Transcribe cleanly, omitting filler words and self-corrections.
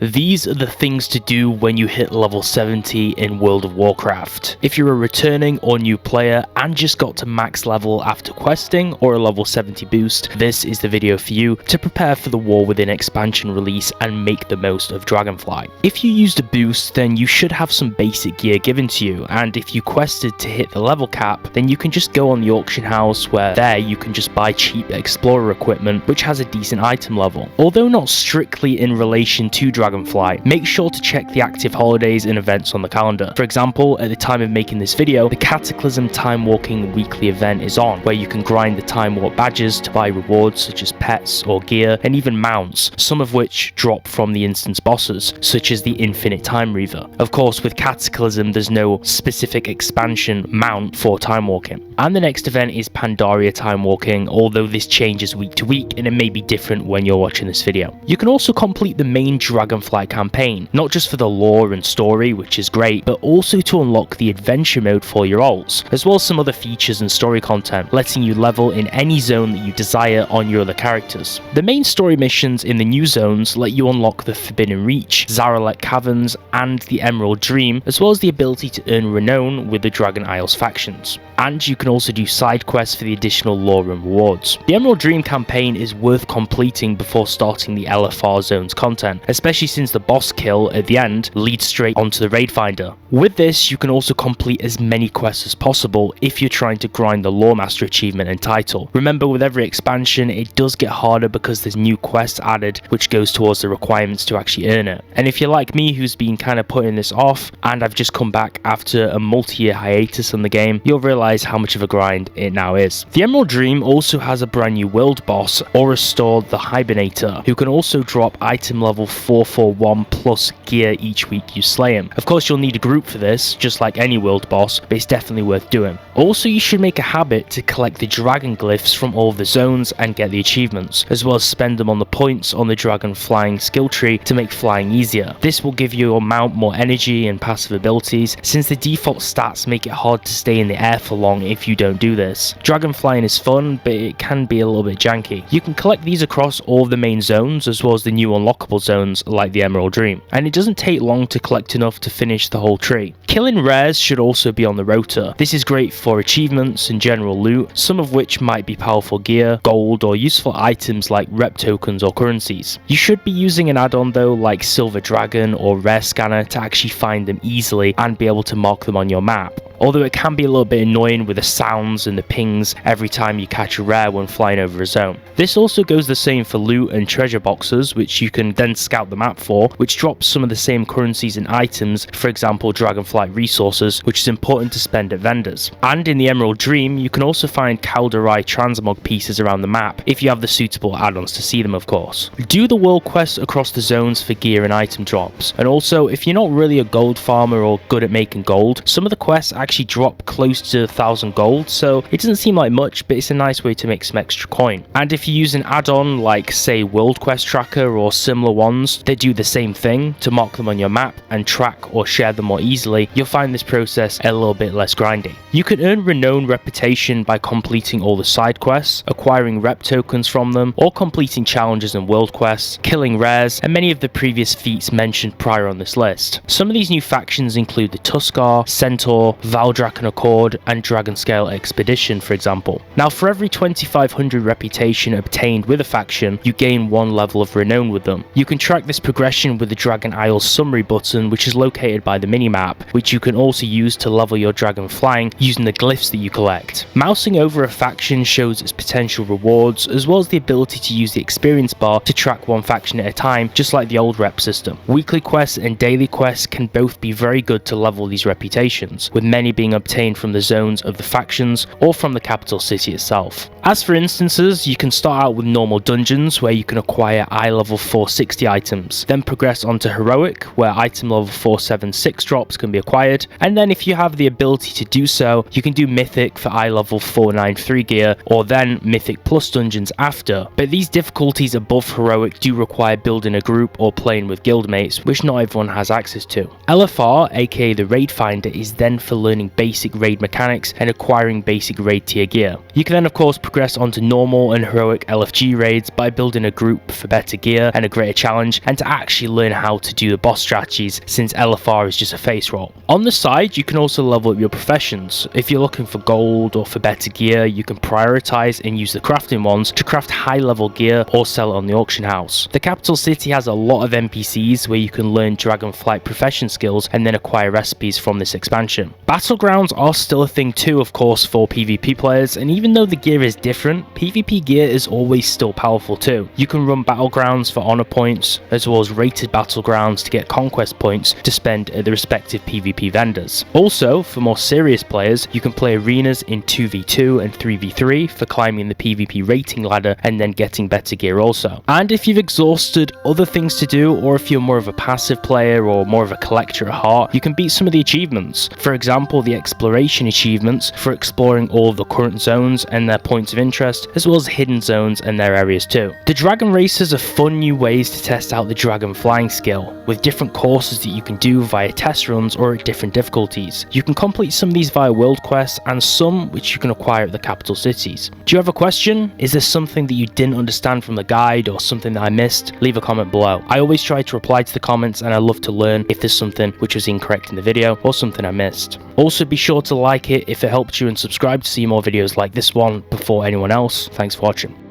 These are the things to do when you hit level 70 in World of Warcraft. If you're a returning or new player and just got to max level after questing or a level 70 boost, this is the video for you to prepare for the War Within expansion release and make the most of Dragonflight. If you used a boost, then you should have some basic gear given to you, and if you quested to hit the level cap, then you can just go on the auction house, where there you can just buy cheap explorer equipment which has a decent item level. Although not strictly in relation to Dragonflight, make sure to check the active holidays and events on the calendar. For example, at the time of making this video, the Cataclysm Timewalking weekly event is on, where you can grind the Time Walk badges to buy rewards such as pets or gear, and even mounts, some of which drop from the instance bosses, such as the Infinite Time Reaver. Of course, with Cataclysm there's no specific expansion mount for Time Walking. And the next event is Pandaria Time Walking, although this changes week to week and it may be different when you're watching this video. You can also complete the main Dragonflight campaign, not just for the lore and story, which is great, but also to unlock the adventure mode for your alts, as well as some other features and story content, letting you level in any zone that you desire on your other characters. The main story missions in the new zones let you unlock the Forbidden Reach, Zaralek Caverns, and the Emerald Dream, as well as the ability to earn Renown with the Dragon Isles factions. And you can also do side quests for the additional lore and rewards. The Emerald Dream campaign is worth completing before starting the LFR zones content, especially since the boss kill at the end leads straight onto the raid finder. With this, you can also complete as many quests as possible if you're trying to grind the Lore Master achievement and title. Remember, with every expansion it does get harder because there's new quests added which goes towards the requirements to actually earn it. And if you're like me, who's been kind of putting this off, and I've just come back after a multi-year hiatus on the game, you'll realize how much of a grind it now is. The Emerald Dream also has a brand new world boss, Aurastor the Hibernator, who can also drop item level 441 plus gear each week you slay him. Of course, you'll need a group for this, just like any world boss, but it's definitely worth doing. Also, you should make a habit to collect the dragon glyphs from all of the zones and get the achievements, as well as spend them on the points on the dragon flying skill tree to make flying easier. This will give your mount more energy and passive abilities, since the default stats make it hard to stay in the air for long if you don't do this. Dragon flying is fun, but it can be a little bit janky. You can collect these across all of the main zones, as well as the new unlockable zones like the Emerald Dream, and it doesn't take long to collect enough to finish the whole tree. Killing rares should also be on the rota. This is great for achievements and general loot, some of which might be powerful gear, gold, or useful items like rep tokens or currencies. You should be using an add-on though, like Silver Dragon or Rare Scanner, to actually find them easily and be able to mark them on your map. Although it can be a little bit annoying with the sounds and the pings every time you catch a rare when flying over a zone. This also goes the same for loot and treasure boxes, which you can then scout the map for, which drops some of the same currencies and items, for example Dragonflight resources, which is important to spend at vendors. And in the Emerald Dream, you can also find Calderai transmog pieces around the map, if you have the suitable add-ons to see them of course. Do the world quests across the zones for gear and item drops, and also if you're not really a gold farmer or good at making gold, some of the quests actually drop close to 1,000 gold, so it doesn't seem like much, but it's a nice way to make some extra coin. And if you use an add-on like say World Quest Tracker or similar ones that do the same thing to mark them on your map and track or share them more easily, you'll find this process a little bit less grindy. You can earn renowned reputation by completing all the side quests, acquiring rep tokens from them, or completing challenges and world quests, killing rares, and many of the previous feats mentioned prior on this list. Some of these new factions include the Tuskar, Centaur, Valdrak and Accord, and Dragonscale Expedition, for example. Now, for every 2500 reputation obtained with a faction, you gain 1 level of renown with them. You can track this progression with the Dragon Isles summary button, which is located by the minimap, which you can also use to level your dragon flying using the glyphs that you collect. Mousing over a faction shows its potential rewards, as well as the ability to use the experience bar to track one faction at a time, just like the old rep system. Weekly quests and daily quests can both be very good to level these reputations, with many being obtained from the zones of the factions or from the capital city itself. As for instances, you can start out with normal dungeons where you can acquire eye level 460 items, then progress onto heroic where item level 476 drops can be acquired, and then if you have the ability to do so, you can do mythic for eye level 493 gear, or then mythic plus dungeons after. But these difficulties above heroic do require building a group or playing with guildmates, which not everyone has access to. LFR, aka the raid finder, is then for learning learning basic raid mechanics and acquiring basic raid tier gear. You can then of course progress onto normal and heroic LFG raids by building a group for better gear and a greater challenge, and to actually learn how to do the boss strategies, since LFR is just a face roll. On the side, you can also level up your professions. If you're looking for gold or for better gear, you can prioritize and use the crafting ones to craft high level gear or sell it on the auction house. The capital city has a lot of NPCs where you can learn Dragonflight profession skills and then acquire recipes from this expansion. Battlegrounds are still a thing too, of course, for PvP players, and even though the gear is different, PvP gear is always still powerful too. You can run Battlegrounds for honor points, as well as rated Battlegrounds to get conquest points to spend at the respective PvP vendors. Also, for more serious players, you can play arenas in 2v2 and 3v3 for climbing the PvP rating ladder and then getting better gear also. And if you've exhausted other things to do, or if you're more of a passive player or more of a collector at heart, you can beat some of the achievements. For example, the exploration achievements for exploring all of the current zones and their points of interest, as well as hidden zones and their areas too. The Dragon Races are fun new ways to test out the dragon flying skill, with different courses that you can do via test runs or at different difficulties. You can complete some of these via world quests and some which you can acquire at the capital cities. Do you have a question? Is there something that you didn't understand from the guide or something that I missed? Leave a comment below. I always try to reply to the comments, and I love to learn if there's something which was incorrect in the video or something I missed. Also, be sure to like it if it helped you and subscribe to see more videos like this one before anyone else. Thanks for watching.